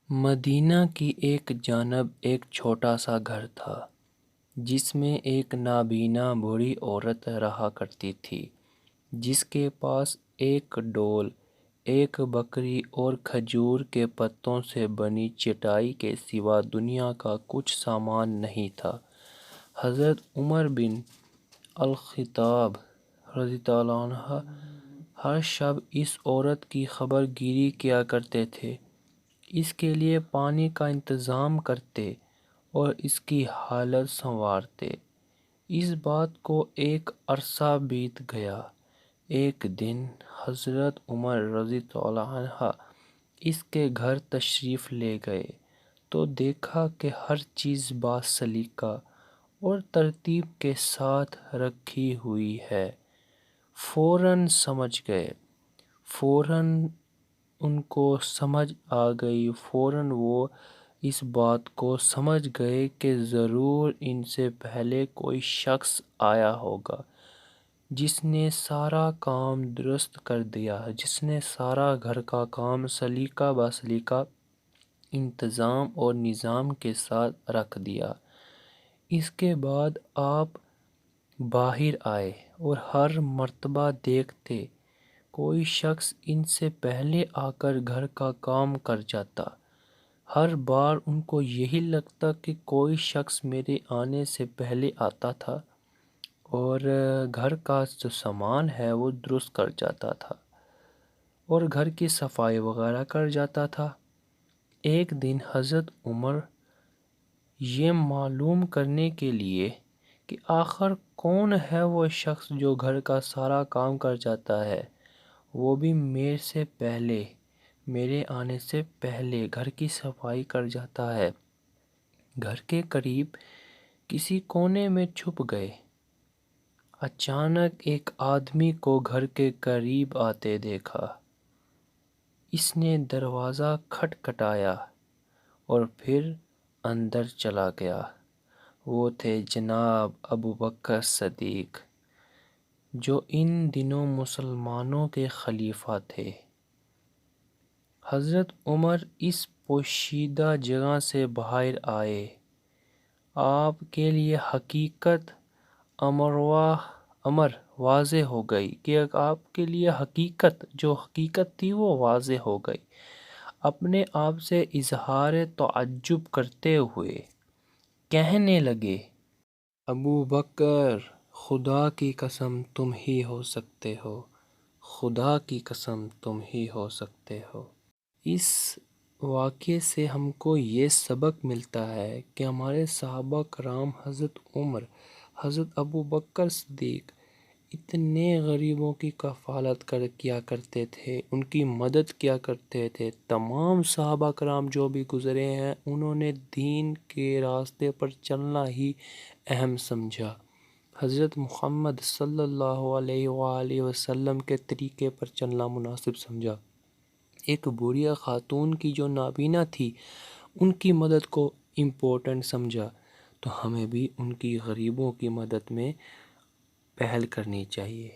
مدینہ کی ایک جانب ایک چھوٹا سا گھر تھا جس میں ایک نابینا بوڑھی عورت رہا کرتی تھی، جس کے پاس ایک ڈول، ایک بکری اور کھجور کے پتوں سے بنی چٹائی کے سوا دنیا کا کچھ سامان نہیں تھا۔ حضرت عمر بن الخطاب رضی اللہ عنہ ہر شب اس عورت کی خبر گیری کیا کرتے تھے، اس کے لیے پانی کا انتظام کرتے اور اس کی حالت سنوارتے۔ اس بات کو ایک عرصہ بیت گیا۔ ایک دن حضرت عمر رضی اللہ عنہ اس کے گھر تشریف لے گئے تو دیکھا کہ ہر چیز باسلیقہ اور ترتیب کے ساتھ رکھی ہوئی ہے۔ فوراً سمجھ گئے، فوراً ان کو سمجھ آ گئی، فوراً وہ اس بات کو سمجھ گئے کہ ضرور ان سے پہلے کوئی شخص آیا ہوگا جس نے سارا کام درست کر دیا، جس نے سارا گھر کا کام سلیقہ بسلیقہ انتظام اور نظام کے ساتھ رکھ دیا۔ اس کے بعد آپ باہر آئے اور ہر مرتبہ دیکھتے کوئی شخص ان سے پہلے آ کر گھر کا کام کر جاتا۔ ہر بار ان کو یہی لگتا کہ کوئی شخص میرے آنے سے پہلے آتا تھا اور گھر کا جو سامان ہے وہ درست کر جاتا تھا اور گھر کی صفائی وغیرہ کر جاتا تھا۔ ایک دن حضرت عمر یہ معلوم کرنے کے لیے کہ آخر کون ہے وہ شخص جو گھر کا سارا کام کر جاتا ہے، وہ بھی میرے سے پہلے، میرے آنے سے پہلے گھر کی صفائی کر جاتا ہے، گھر کے قریب کسی کونے میں چھپ گئے۔ اچانک ایک آدمی کو گھر کے قریب آتے دیکھا۔ اس نے دروازہ کھٹکھٹایا اور پھر اندر چلا گیا۔ وہ تھے جناب ابوبکر صدیق، جو ان دنوں مسلمانوں کے خلیفہ تھے۔ حضرت عمر اس پوشیدہ جگہ سے باہر آئے۔ آپ کے لیے حقیقت امر واضح ہو گئی کہ آپ کے لیے جو حقیقت تھی وہ واضح ہو گئی۔ اپنے آپ سے اظہار تعجب کرتے ہوئے کہنے لگے، ابو بکر، خدا کی قسم تم ہی ہو سکتے ہو، خدا کی قسم تم ہی ہو سکتے ہو۔ اس واقعے سے ہم کو یہ سبق ملتا ہے کہ ہمارے صحابہ کرام حضرت عمر، حضرت ابو بکر صدیق اتنے غریبوں کی کفالت کیا کرتے تھے، ان کی مدد کیا کرتے تھے۔ تمام صحابہ کرام جو بھی گزرے ہیں انہوں نے دین کے راستے پر چلنا ہی اہم سمجھا، حضرت محمد صلی اللہ علیہ وآلہ وسلم کے طریقے پر چلنا مناسب سمجھا۔ ایک بوڑھی خاتون کی جو نابینا تھی ان کی مدد کو امپورٹنٹ سمجھا، تو ہمیں بھی ان کی غریبوں کی مدد میں پہل کرنی چاہیے۔